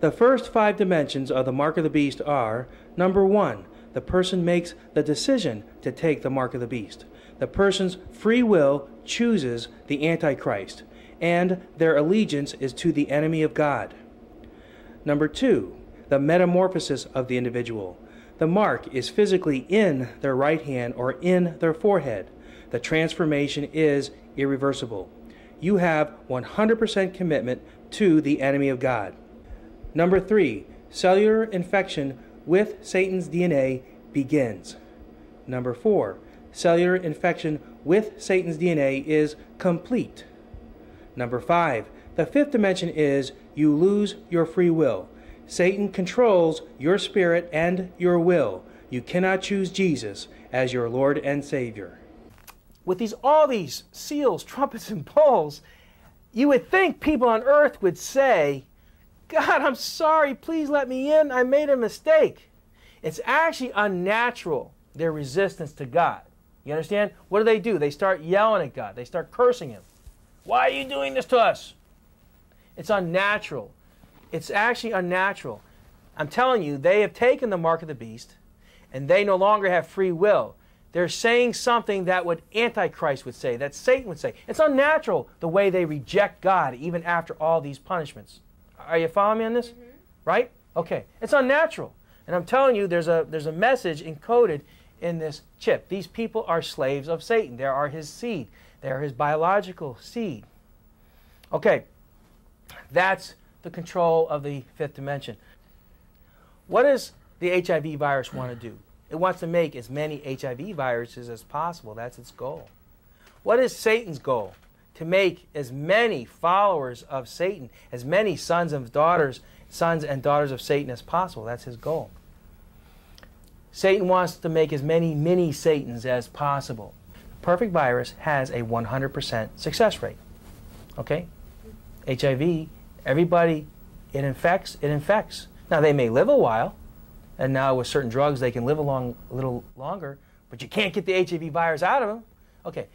The first 5 dimensions of the mark of the beast are: number 1, the person makes the decision to take the mark of the beast. The person's free will chooses the Antichrist, and their allegiance is to the enemy of God. Number 2, the metamorphosis of the individual. The mark is physically in their right hand or in their forehead. The transformation is irreversible. You have 100% commitment to the enemy of God. Number 3, cellular infection with Satan's DNA begins. Number 4, cellular infection with Satan's DNA is complete. Number 5, the 5th dimension is you lose your free will. Satan controls your spirit and your will. You cannot choose Jesus as your Lord and Savior. With all these seals, trumpets, and bowls, you would think people on earth would say, God, I'm sorry, please let me in. I made a mistake. It's actually unnatural, their resistance to God. You understand? What do? They start yelling at God. They start cursing Him. Why are you doing this to us? It's unnatural. It's actually unnatural. I'm telling you, they have taken the mark of the beast, and they no longer have free will. They're saying something that what Antichrist would say, that Satan would say. It's unnatural the way they reject God even after all these punishments. Are you following me on this? Mm-hmm. Right? Okay. It's unnatural. And I'm telling you, there's a message encoded in this chip. These people are slaves of Satan. They are his seed. They are his biological seed. Okay. That's the control of the 5th dimension. What does the HIV virus want to do? It wants to make as many HIV viruses as possible. That's its goal. What is Satan's goal? To make as many followers of Satan, as many sons and daughters of Satan as possible. That's his goal. Satan wants to make as many mini Satans as possible. The perfect virus has a 100% success rate. Okay? HIV, everybody it infects, it infects. Now they may live a while, and now with certain drugs they can live a little longer, but you can't get the HIV virus out of them. Okay,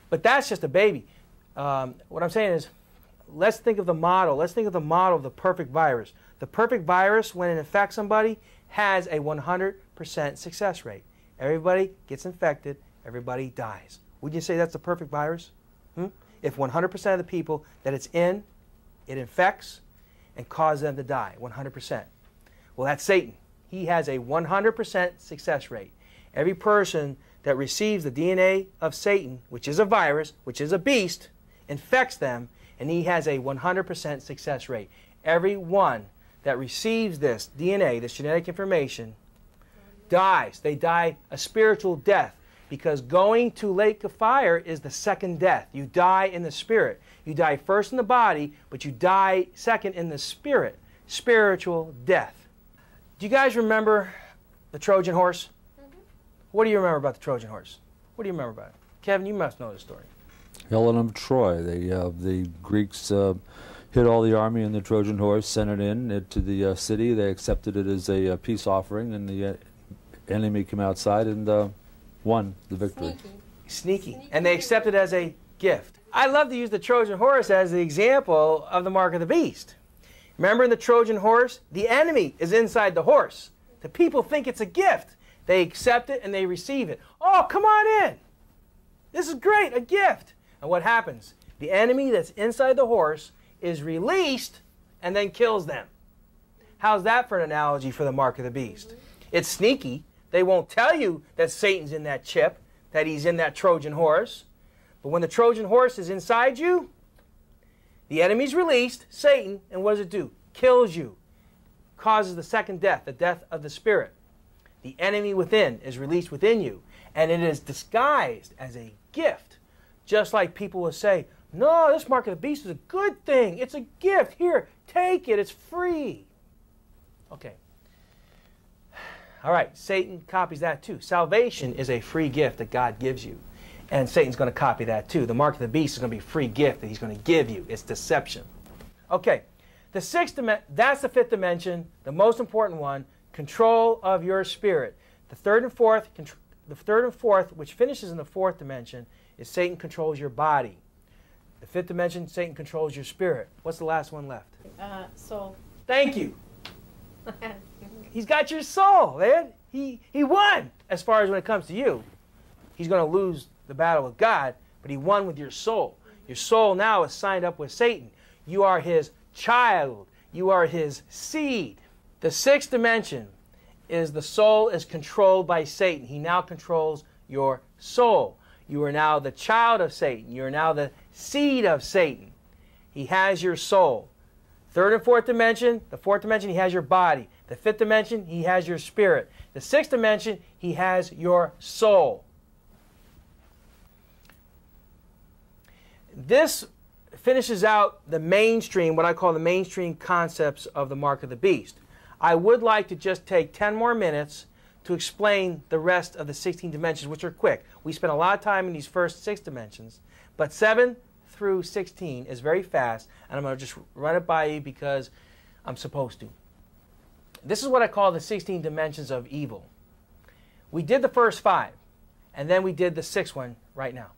but that's just a baby. What I'm saying is, let's think of the model. Let's think of the model of the perfect virus. The perfect virus, when it infects somebody, has a 100% success rate. Everybody gets infected, everybody dies. Would you say that's the perfect virus? If 100% of the people that it's in, it infects and causes them to die, 100%. Well, that's Satan. He has a 100% success rate. Every person that receives the DNA of Satan, which is a virus, which is a beast, infects them, and he has a 100% success rate. Every one that receives this DNA, this genetic information, dies. They die a spiritual death, because going to lake of fire is the second death. You die in the spirit. You die first in the body, but you die second in the spirit. Spiritual death. Do you guys remember the Trojan horse? Mm-hmm. What do you remember about the Trojan horse? What do you remember about it? Kevin, you must know the story. Helen of Troy. The Greeks hid all the army in the Trojan horse, sent it in to the city. They accepted it as a peace offering, and the enemy came outside and won the victory. Sneaky. And they accepted it as a gift. I love to use the Trojan horse as the example of the mark of the beast. Remember in the Trojan horse, the enemy is inside the horse. The people think it's a gift. They accept it and they receive it. Oh, come on in. This is great, a gift. And what happens? The enemy that's inside the horse is released and then kills them. How's that for an analogy for the mark of the beast? It's sneaky. They won't tell you that Satan's in that chip, that he's in that Trojan horse. But when the Trojan horse is inside you, the enemy's released, Satan, and what does it do? Kills you. Causes the second death, the death of the spirit. The enemy within is released within you, and it is disguised as a gift. Just like people will say, no, this mark of the beast is a good thing. It's a gift. Here, take it. It's free. Okay. All right, Satan copies that too. Salvation is a free gift that God gives you. And Satan's going to copy that too. The mark of the beast is going to be a free gift that he's going to give you. It's deception. Okay, the 6th dimension, that's the 5th dimension, the most important one, control of your spirit. The third and fourth, which finishes in the 4th dimension, is Satan controls your body. The 5th dimension, Satan controls your spirit. What's the last one left? Soul. Thank you. He's got your soul, man. He won as far as when it comes to you. He's going to lose the battle with God, but he won with your soul. Your soul now is signed up with Satan. You are his child. You are his seed. The sixth dimension is the soul is controlled by Satan. He now controls your soul. You are now the child of Satan. You are now the seed of Satan. He has your soul. Third and fourth dimension, the fourth dimension, he has your body. The fifth dimension, he has your spirit. The sixth dimension, he has your soul. This finishes out the mainstream, what I call the mainstream concepts of the Mark of the Beast. I would like to just take 10 more minutes to explain the rest of the 16 dimensions, which are quick. We spent a lot of time in these first 6 dimensions, but 7 through 16 is very fast, and I'm going to just run it by you because I'm supposed to. This is what I call the 16 dimensions of evil. We did the first 5, and then we did the 6th one right now.